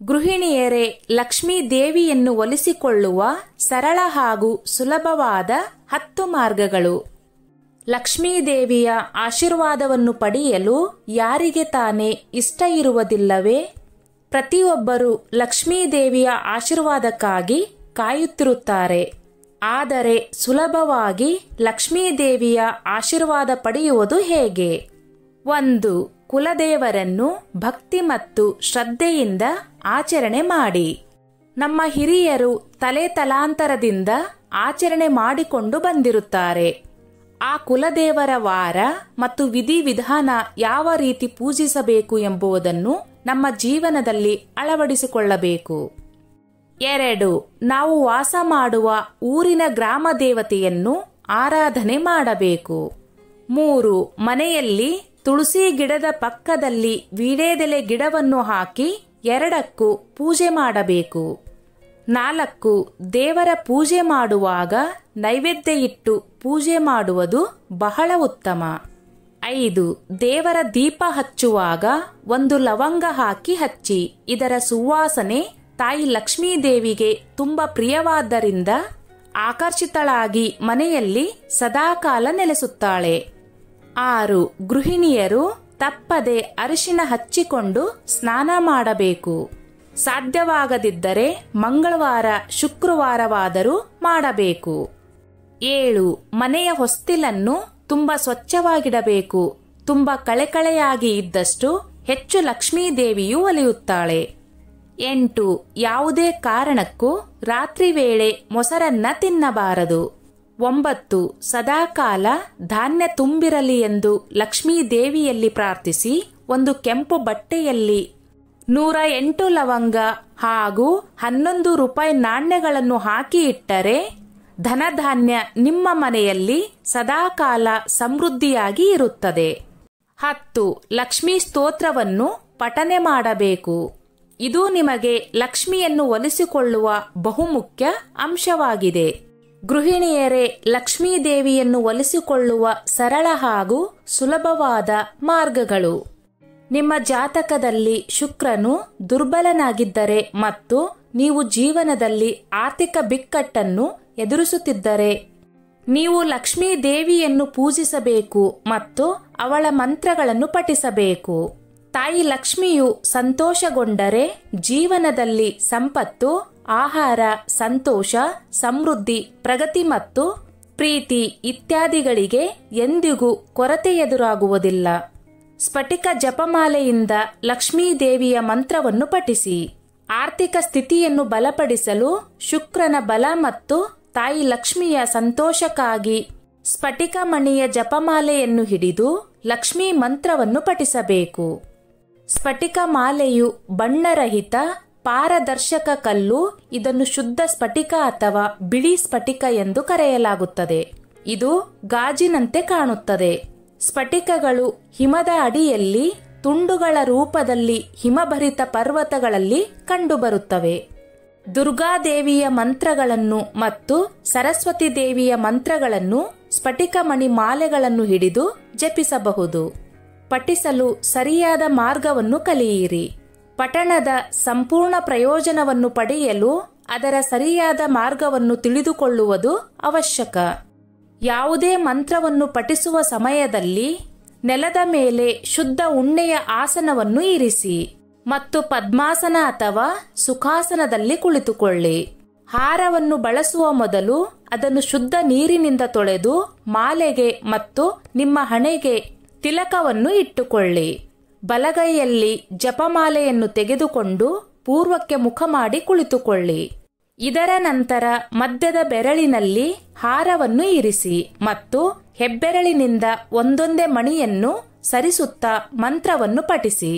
ಗೃಹಿಣಿಯರೇ, ಲಕ್ಷ್ಮೀ ದೇವಿಯನ್ನು ಒಲಿಸಿಕೊಳ್ಳುವ ಸರಳ ಹಾಗೂ ಸುಲಭವಾದ 10 ಮಾರ್ಗಗಳು. ಲಕ್ಷ್ಮೀದೇವಿಯ ಆಶೀರ್ವಾದವನ್ನು ಪಡೆಯಲು ಯಾರಿಗೆ ತಾನೇ ಇಷ್ಟ ಇರುವುದಿಲ್ಲವೇ? ಪ್ರತಿಯೊಬ್ಬರೂ ಲಕ್ಷ್ಮೀದೇವಿಯ ಆಶೀರ್ವಾದಕ್ಕಾಗಿ ಕಾಯುತ್ತಿರುತ್ತಾರೆ. ಆದರೆ ಸುಲಭವಾಗಿ ಲಕ್ಷ್ಮೀದೇವಿಯ ಆಶೀರ್ವಾದ ಪಡೆಯುವುದು ಹೇಗೆ? 1. ಕುಲದೇವರನ್ನು ಭಕ್ತಿ ಮತ್ತು ಶ್ರದ್ಧೆಯಿಂದ ಆಚರಣೆ ಮಾಡಿ. ನಮ್ಮ ಹಿರಿಯರು ತಲೆ ತಲಾಂತರದಿಂದ ಆಚರಣೆ ಮಾಡಿಕೊಂಡು ಬಂದಿರುತ್ತಾರೆ. ಆ ಕುಲದೇವರ ವಾರ ಮತ್ತು ವಿಧಿವಿಧಾನ ಯಾವ ರೀತಿ ಪೂಜಿಸಬೇಕು ಎಂಬುದನ್ನು ನಮ್ಮ ಜೀವನದಲ್ಲಿ ಅಳವಡಿಸಿಕೊಳ್ಳಬೇಕು. 2. ನಾವು ವಾಸ ಮಾಡುವ ಊರಿನ ಗ್ರಾಮ ದೇವತೆಯನ್ನು ಆರಾಧನೆ ಮಾಡಬೇಕು. 3. ಮನೆಯಲ್ಲಿ ತುಳಸಿ ಗಿಡದ ಪಕ್ಕದಲ್ಲಿ ವೀಳ್ಯದೆಲೆ ಗಿಡವನ್ನು ಹಾಕಿ 2ಕ್ಕೂ ಪೂಜೆ ಮಾಡಬೇಕು. 4. ದೇವರ ಪೂಜೆ ಮಾಡುವಾಗ ನೈವೇದ್ಯ ಇಟ್ಟು ಪೂಜೆ ಮಾಡುವುದು ಬಹಳ ಉತ್ತಮ. 5. ದೇವರ ದೀಪ ಹಚ್ಚುವಾಗ 1 ಲವಂಗ ಹಾಕಿ ಹಚ್ಚಿ. ಇದರ ಸುವಾಸನೆ ತಾಯಿ ಲಕ್ಷ್ಮೀದೇವಿಗೆ ತುಂಬಾ ಪ್ರಿಯವಾದ್ದರಿಂದ ಆಕರ್ಷಿತಳಾಗಿ ಮನೆಯಲ್ಲಿ ಸದಾಕಾಲ ನೆಲೆಸುತ್ತಾಳೆ. 6. ಗೃಹಿಣಿಯರು ತಪ್ಪದೆ ಅರಿಶಿನ ಹಚ್ಚಿಕೊಂಡು ಸ್ನಾನ ಮಾಡಬೇಕು. ಸಾಧ್ಯವಾಗದಿದ್ದರೆ ಮಂಗಳವಾರ ಶುಕ್ರವಾರವಾದರೂ ಮಾಡಬೇಕು. 7. ಮನೆಯ ಹೊಸ್ತಿಲನ್ನು ತುಂಬಾ ಸ್ವಚ್ಛವಾಗಿಡಬೇಕು. ತುಂಬಾ ಕಳೆಕಳೆಯಾಗಿ ಇದ್ದಷ್ಟು ಹೆಚ್ಚು ಲಕ್ಷ್ಮೀದೇವಿಯು ಒಲಿಯುತ್ತಾಳೆ. 8. ಯಾವುದೇ ಕಾರಣಕ್ಕೂ ರಾತ್ರಿ ವೇಳೆ ಮೊಸರನ್ನ ತಿನ್ನಬಾರದು. 9. ಸದಾಕಾಲ ಧಾನ್ಯ ತುಂಬಿರಲಿ ಎಂದು ಲಕ್ಷ್ಮೀದೇವಿಯಲ್ಲಿ ಪ್ರಾರ್ಥಿಸಿ 1 ಕೆಂಪು ಬಟ್ಟೆಯಲ್ಲಿ 108 ಲವಂಗ ಹಾಗೂ 11 ರೂಪಾಯಿ ನಾಣ್ಯಗಳನ್ನು ಹಾಕಿ ಇಟ್ಟರೆ ಧನಧಾನ್ಯ ನಿಮ್ಮ ಮನೆಯಲ್ಲಿ ಸದಾಕಾಲ ಸಮೃದ್ಧಿಯಾಗಿ ಇರುತ್ತದೆ. 10. ಲಕ್ಷ್ಮೀ ಸ್ತೋತ್ರವನ್ನು ಪಠನೆ ಮಾಡಬೇಕು. ಇದು ನಿಮಗೆ ಲಕ್ಷ್ಮಿಯನ್ನು ಒಲಿಸಿಕೊಳ್ಳುವ ಬಹುಮುಖ್ಯ ಅಂಶವಾಗಿದೆ. ಗೃಹಿಣಿಯರೇ, ಲಕ್ಷ್ಮೀದೇವಿಯನ್ನು ಒಲಿಸಿಕೊಳ್ಳುವ ಸರಳ ಹಾಗೂ ಸುಲಭವಾದ ಮಾರ್ಗಗಳು. ನಿಮ್ಮ ಜಾತಕದಲ್ಲಿ ಶುಕ್ರನು ದುರ್ಬಲನಾಗಿದ್ದರೆ ಮತ್ತು ನೀವು ಜೀವನದಲ್ಲಿ ಆರ್ಥಿಕ ಬಿಕ್ಕಟ್ಟನ್ನು ಎದುರಿಸುತ್ತಿದ್ದರೆ ನೀವು ಲಕ್ಷ್ಮೀ ದೇವಿಯನ್ನು ಪೂಜಿಸಬೇಕು ಮತ್ತು ಅವಳ ಮಂತ್ರಗಳನ್ನು ಪಠಿಸಬೇಕು. ತಾಯಿ ಲಕ್ಷ್ಮಿಯು ಸಂತೋಷಗೊಂಡರೆ ಜೀವನದಲ್ಲಿ ಸಂಪತ್ತು, ಆಹಾರ, ಸಂತೋಷ, ಸಮೃದ್ಧಿ, ಪ್ರಗತಿ ಮತ್ತು ಪ್ರೀತಿ ಇತ್ಯಾದಿಗಳಿಗೆ ಎಂದಿಗೂ ಕೊರತೆ ಎದುರಾಗುವುದಿಲ್ಲ. ಸ್ಫಟಿಕ ಜಪಮಾಲೆಯಿಂದ ಲಕ್ಷ್ಮೀದೇವಿಯ ಮಂತ್ರವನ್ನು ಪಠಿಸಿ. ಆರ್ಥಿಕ ಸ್ಥಿತಿಯನ್ನು ಬಲಪಡಿಸಲು ಶುಕ್ರನ ಬಲ ಮತ್ತು ತಾಯಿ ಲಕ್ಷ್ಮಿಯ ಸಂತೋಷಕ್ಕಾಗಿ ಸ್ಫಟಿಕ ಮಣಿಯ ಜಪಮಾಲೆಯನ್ನು ಹಿಡಿದು ಲಕ್ಷ್ಮೀ ಮಂತ್ರವನ್ನು ಪಠಿಸಬೇಕು. ಸ್ಫಟಿಕ ಮಾಲೆಯು ಬಣ್ಣರಹಿತ ಪಾರದರ್ಶಕ ಕಲ್ಲು. ಇದನ್ನು ಶುದ್ಧ ಸ್ಫಟಿಕ ಅಥವಾ ಬಿಳಿ ಸ್ಫಟಿಕ ಎಂದು ಕರೆಯಲಾಗುತ್ತದೆ. ಇದು ಗಾಜಿನಂತೆ ಕಾಣುತ್ತದೆ. ಸ್ಫಟಿಕಗಳು ಹಿಮದ ಅಡಿಯಲ್ಲಿ ತುಂಡುಗಳ ರೂಪದಲ್ಲಿ ಹಿಮಭರಿತ ಪರ್ವತಗಳಲ್ಲಿ ಕಂಡುಬರುತ್ತವೆ. ದುರ್ಗಾದೇವಿಯ ಮಂತ್ರಗಳನ್ನು ಮತ್ತು ಸರಸ್ವತಿ ದೇವಿಯ ಮಂತ್ರಗಳನ್ನು ಸ್ಫಟಿಕ ಮಣಿ ಮಾಲೆಗಳನ್ನು ಹಿಡಿದು ಜಪಿಸಬಹುದು. ಪಠಿಸಲು ಸರಿಯಾದ ಮಾರ್ಗವನ್ನು ಕಲಿಯಿರಿ. ಪಠಣದ ಸಂಪೂರ್ಣ ಪ್ರಯೋಜನವನ್ನು ಪಡೆಯಲು ಅದರ ಸರಿಯಾದ ಮಾರ್ಗವನ್ನು ತಿಳಿದುಕೊಳ್ಳುವುದು ಅವಶ್ಯಕ. ಯಾವುದೇ ಮಂತ್ರವನ್ನು ಪಠಿಸುವ ಸಮಯದಲ್ಲಿ ನೆಲದ ಮೇಲೆ ಶುದ್ಧ ಉಣ್ಣೆಯ ಆಸನವನ್ನು ಇರಿಸಿ ಮತ್ತು ಪದ್ಮಾಸನ ಅಥವಾ ಸುಖಾಸನದಲ್ಲಿ ಕುಳಿತುಕೊಳ್ಳಿ. ಹಾರವನ್ನು ಬಳಸುವ ಮೊದಲು ಅದನ್ನು ಶುದ್ಧ ನೀರಿನಿಂದ ತೊಳೆದು ಮಾಲೆಗೆ ಮತ್ತು ನಿಮ್ಮ ಹಣೆಗೆ ತಿಲಕವನ್ನು ಇಟ್ಟುಕೊಳ್ಳಿ. ಬಲಗೈಯಲ್ಲಿ ಜಪಮಾಲೆಯನ್ನು ತೆಗೆದುಕೊಂಡು ಪೂರ್ವಕ್ಕೆ ಮುಖ ಮಾಡಿ ಕುಳಿತುಕೊಳ್ಳಿ. ಇದರ ನಂತರ ಮಧ್ಯದ ಬೆರಳಿನಲ್ಲಿ ಹಾರವನ್ನು ಇರಿಸಿ ಮತ್ತು ಹೆಬ್ಬೆರಳಿನಿಂದ ಒಂದೊಂದೇ ಮಣಿಯನ್ನು ಸರಿಸುತ್ತಾ ಮಂತ್ರವನ್ನು ಪಠಿಸಿ.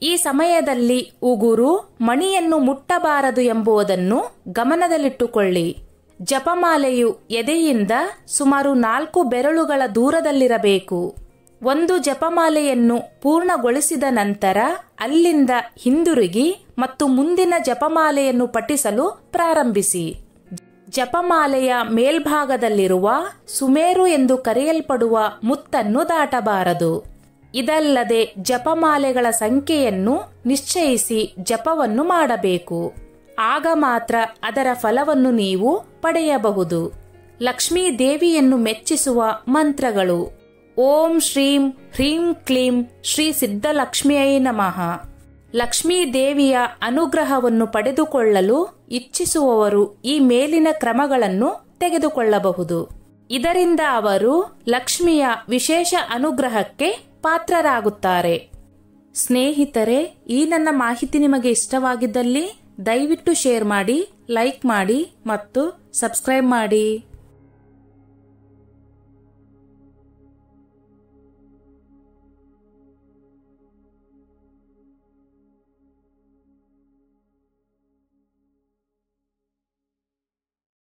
ಈ ಸಮಯದಲ್ಲಿ ಉಗುರು ಮಣಿಯನ್ನು ಮುಟ್ಟಬಾರದು ಎಂಬುದನ್ನು ಗಮನದಲ್ಲಿಟ್ಟುಕೊಳ್ಳಿ. ಜಪಮಾಲೆಯು ಎದೆಯಿಂದ ಸುಮಾರು 4 ಬೆರಳುಗಳ ದೂರದಲ್ಲಿರಬೇಕು. ಒಂದು ಜಪಮಾಲೆಯನ್ನು ಪೂರ್ಣಗೊಳಿಸಿದ ನಂತರ ಅಲ್ಲಿಂದ ಹಿಂದಿರುಗಿ ಮತ್ತು ಮುಂದಿನ ಜಪಮಾಲೆಯನ್ನು ಪಠಿಸಲು ಪ್ರಾರಂಭಿಸಿ. ಜಪಮಾಲೆಯ ಮೇಲ್ಭಾಗದಲ್ಲಿರುವ ಸುಮೇರು ಎಂದು ಕರೆಯಲ್ಪಡುವ ಮುತ್ತನ್ನು ದಾಟಬಾರದು. ಇದಲ್ಲದೆ ಜಪಮಾಲೆಗಳ ಸಂಖ್ಯೆಯನ್ನು ನಿಶ್ಚಯಿಸಿ ಜಪವನ್ನು ಮಾಡಬೇಕು. ಆಗ ಮಾತ್ರ ಅದರ ಫಲವನ್ನು ನೀವು ಪಡೆಯಬಹುದು. ಲಕ್ಷ್ಮೀ ದೇವಿಯನ್ನು ಮೆಚ್ಚಿಸುವ ಮಂತ್ರಗಳು: ಓಂ ಶ್ರೀಂ ಹ್ರೀಂ ಕ್ಲೀಂ ಶ್ರೀ ಸಿದ್ಧಲಕ್ಷ್ಮಿಯೈ ನಮಃ. ಲಕ್ಷ್ಮೀ ದೇವಿಯ ಅನುಗ್ರಹವನ್ನು ಪಡೆದುಕೊಳ್ಳಲು ಇಚ್ಛಿಸುವವರು ಈ ಮೇಲಿನ ಕ್ರಮಗಳನ್ನು ತೆಗೆದುಕೊಳ್ಳಬಹುದು. ಇದರಿಂದ ಅವರು ಲಕ್ಷ್ಮಿಯ ವಿಶೇಷ ಅನುಗ್ರಹಕ್ಕೆ ಪಾತ್ರರಾಗುತ್ತಾರೆ. ಸ್ನೇಹಿತರೆ, ಈ ನನ್ನ ಮಾಹಿತಿ ನಿಮಗೆ ಇಷ್ಟವಾಗಿದ್ದಲ್ಲಿ ದಯವಿಟ್ಟು ಶೇರ್ ಮಾಡಿ, ಲೈಕ್ ಮಾಡಿ ಮತ್ತು ಸಬ್ಸ್ಕ್ರೈಬ್ ಮಾಡಿ.